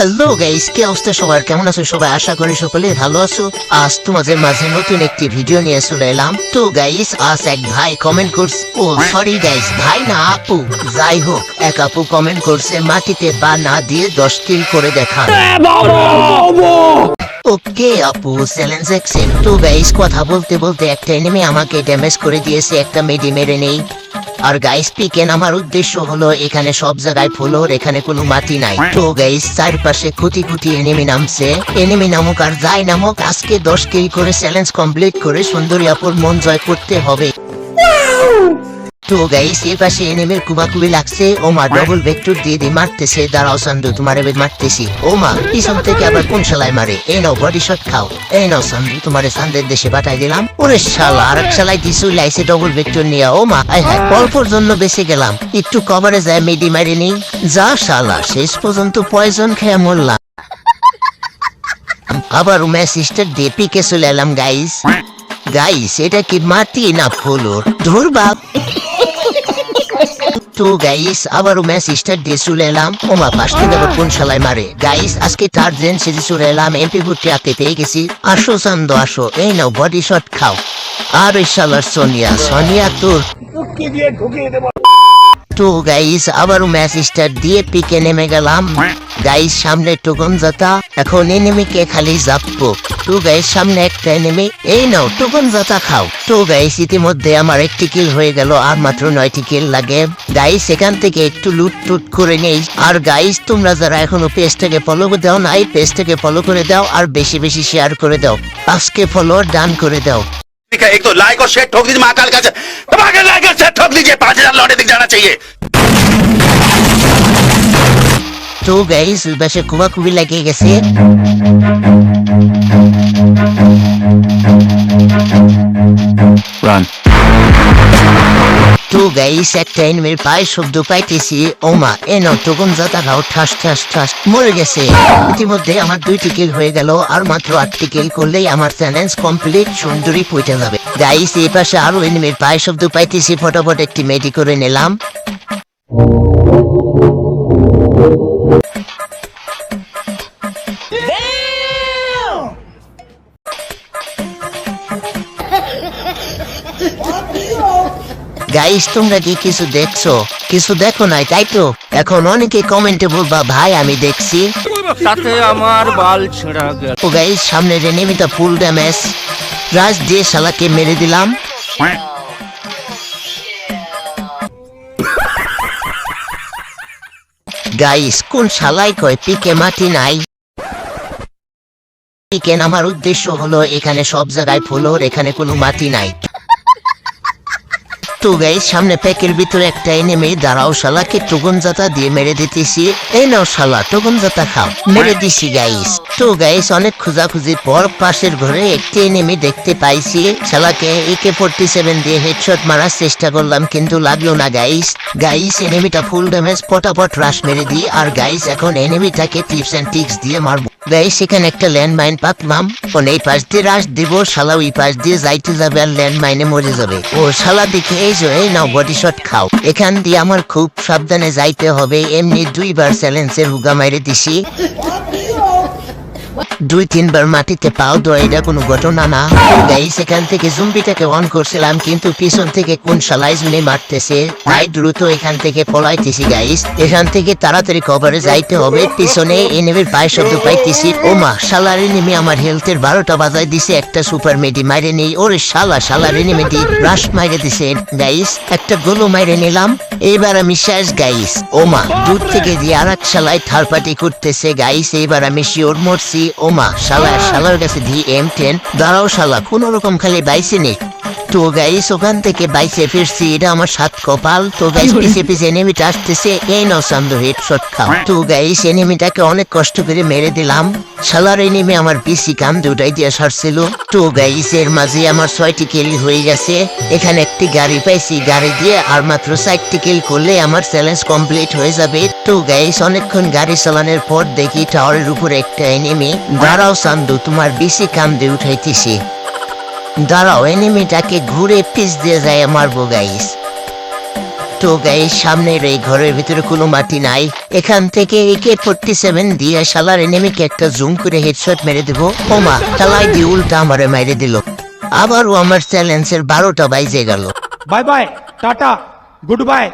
Hello guys, কি অবস্থা সবার? কেমন আছো সবাই? আশা করি সকলে ভালো আছো। আজ তোমাদের মাঝে নতুন একটি ভিডিও নিয়ে চলে এলাম। তো গাইস, আজ এক ভাই কমেন্ট করছে, ও সরি গাইস, ভাই না আপু, যাই হোক, এক আপু কমেন্ট করছে মাটিতে পা না দিয়ে 10 কিল করে দেখা। ওকে আপু, চ্যালেঞ্জ অ্যাকসেপ্ট। তো গাইস, কথা বলতে বলতে একটা এনিমি আমাকে ড্যামেজ করে দিয়েছে, একটা মেডি মেরে নেই। আর গাইস পিকেন আমার উদ্দেশ্য হলো এখানে সব জায়গায় ফ্লোর, এখানে কোনো মাটি নাই। তো গাইস চারপাশে খুঁটি খুঁটি এনিমি নামছে, এনিমি নামুক আর যাই নামুক, আজকে 10 কিল করে চ্যালেঞ্জ কমপ্লিট করে সুন্দরী আপুর মন জয় করতে হবে। তো গাইস এই পাশে এনিমির কুবাকুবি লাগছে, ও মা ডবল ভেক্টর দিয়ে দিয়ে মারতেছে। দাঁড়াও সান্ডু, তোমার এবার মারতেছি। ও মা পিছন থেকে আবার কোন শালায় মারে, এই নাও বডি শট খাও। এই নাও সান্ডু, তোমার সান্দের দেশে পাঠাই দিলাম। ওরে শালা, আর এক শালাই দিছু লাইছে ডবল ভেক্টর নিয়ে। ও মা আয় হায়, অল্পর জন্য বেঁচে গেলাম, একটু কভারে যায় মেডি মারি নি। যা শালা, শেষ পর্যন্ত পয়জন খেয়ে মরলাম। আবার ম্যাচ স্টার্ট দিয়ে পিকে চলে এলাম গাইস। গাইস এটা কি মাটি না ফ্লোর? ধরবা। তো গাইস আবারও ম্যাচ স্টার্ট দিয়ে চলে এলাম। ওমা পাশ থেকে আবার কোন শালায় মারে। গাইস আজকে তার জেন সেজে চলে এলাম, এমপি ফুটে আঁকে পেয়ে গেছি। আসো চান্দ আসো, এই নাও বডি শট খাও। আর ওই শালার সোনিয়া তোর। তো গাইস আবারও ম্যাচ স্টার্ট দিয়ে পিকে নেমে গেলাম। গাইস সামনে টোকন জাতা, এখন এনিমিকে খালি জাপবো। তো গাইস সামনে একটা এনিমি, এই নাও টোকন জাতা খাও। তো গাইস ইতিমধ্যে আমার 1টি কিল হয়ে গেল, আর মাত্র 9টি কিল লাগে। গাইস এখান থেকে একটু লুট টুট করে নেই। আর গাইস তোমরা যারা এখনো পেজটাকে ফলো করে দাও নাই, পেজটাকে ফলো করে দাও আর বেশি বেশি শেয়ার করে দাও। আজকে ফলোয়ার ডান করে দাও। ठीक है, एक तो लाइक और शेयर ठोक दीजिए महाकाल का, दबाकर लाइक और शेयर ठोक दीजिए, 5000 लौटे दिख जाना चाहिए। তো গাইস বাসে কুবাকুবি লাগে গেছে। রান। তো গাইস একটা এনিমির পায়ে শব্দ পাইতেছি। ওমা এনো টোকন জাতা খাও, ঠাস ঠাস ঠাস মরে গেছে। ইতিমধ্যে আমার 2টি কিল হয়ে গেল, আর মাত্র 8টি কিল করলেই আমার চ্যালেঞ্জ কমপ্লিট, সুন্দরী পইতে যাবে। গাইস এই পাশে আরো এনিমির পায়ে শব্দ পাইতেছি, ফটাফট একটি মেডি করে নিলাম। গাইস তোমরা কি কিছু দেখছো? কিছু দেখো নাই তাই তো? এখন অনেকে কমেন্টে বলবা ভাই আমি দেখছি, তাতে আমার বাল ছেঁড়া গেল। ও গাইস সামনের এনিমিটা ফুল ড্যামেজ, রাজ দিয়ে শালাকে মেরে দিলাম। গাইস কোন শালাই কয় পিকে মাটি নাই? পিকে আমার উদ্দেশ্য হলো এখানে সব জায়গায় ফ্লোর, এখানে কোনো মাটি নাই। তো গাইস সামনে প্যাকের ভিতরে একটা এনিমি, দাঁড়াও শালাকে টোকন জাতা দিয়ে মেরে দিতেছি। এই নাও শালা টোকন জাতা খাও, মেরে দিছি গাইস। তো গাইস অনেক খোঁজাখুঁজির পর পাশের ঘরে একটি এনিমি দেখতে পাইছি, শালাকে AK-47 দিয়ে হেডশট মারার চেষ্টা করলাম কিন্তু লাগলো না গাইস। গাইস এনিমিটা ফুল ড্যামেজ, পটাপট রাশ মেরে দিই। আর গাইস এখন এনিমিটাকে টিপস এন্ড ট্রিক্স দিয়ে মারবো। গাইস এখানে একটা ল্যান্ডমাইন পাতলাম, এই পাশ দিয়ে রাশ দিব, শালা ওই পাশ দিয়ে যাইতে যাবে আর ল্যান্ডমাইনে মরে যাবে। ও শালা দেখে এই নাও বডি শট খাও। এখান দিয়ে আমার খুব সাবধানে যাইতে হবে, এমনি 2বার চ্যালেঞ্জের হুগা মাইরে দিছি। 2-3বার মাটিতে পাও দেওয়া এটা কোনো ঘটনা না। গাইস এখান থেকে জুম্বিটাকে অন করছিলাম কিন্তু পিছন থেকে কোন শালাই জুনে মারতেছে, তাই দ্রুত এখান থেকে পলাইতেছি গাইস। এখান থেকে তাড়াতাড়ি কভারে যাইতে হবে, পিছনে এনিমির পায়ে শব্দ পাইতেছি। ও মা শালার এনিমি আমার হেলথের 12টা বাজায় দিছে, একটা সুপার মেডি মাইরে নেই। ওরে শালার এনিমিটি রাশ মাইরে দিছে গাইস, একটা গোলো মাইরে নিলাম। এইবার আমি শেষ গাইস। ও মা দূর থেকে দিয়ে আর এক শালাই থারপাটি করতেছে গাইস, এইবার আমি শিওর মরছি। ও মা শালার কাছে DM10, দাঁড়াও শালা কোন রকম খালি বাইসে নেই। তো গাইস ওখান থেকে বাইসে ফিরছি, এটা আমার 7 কপাল। তো গাইস পিছে পিছে এনিমিটা আসতেছে, এই নাও সামনে হেডশট খাও। তো গাইস এনিমিটাকে অনেক কষ্ট করে মেরে দিলাম। শালার এনিমি আমার পিসি কাম দুটাই দিয়ে সারছিল। তো গাইস এর মাঝে আমার 6টি কিল হয়ে গেছে। এখানে একটি গাড়ি পাইছি, গাড়ি দিয়ে আর মাত্র 4টি কিল করলে আমার চ্যালেঞ্জ কমপ্লিট হয়ে যাবে। তো গাইস অনেকক্ষণ গাড়ি চালানোর পর দেখি টাওয়ারের উপরে একটা এনিমি। দাঁড়াও সান্দু, তোমার বেশি কাম দিয়ে উঠাইতেছি। দাঁড়াও এনিমিটাকে ঘুরে পিস দিয়ে যায় মারবো গাইস। তো গাইস সামনের এই ঘরের ভিতরে কোনো মাটি নাই, এখান থেকে AK-47 দিয়ে শালার এনিমিকে একটা জুম করে হেডশট মেরে দেবো। ওমা চালাই দিয়ে উল্টা আমারে মেরে দিল। আবারও আমার চ্যালেঞ্জের 12টা বাইজে গেল। Bye bye tata good bye.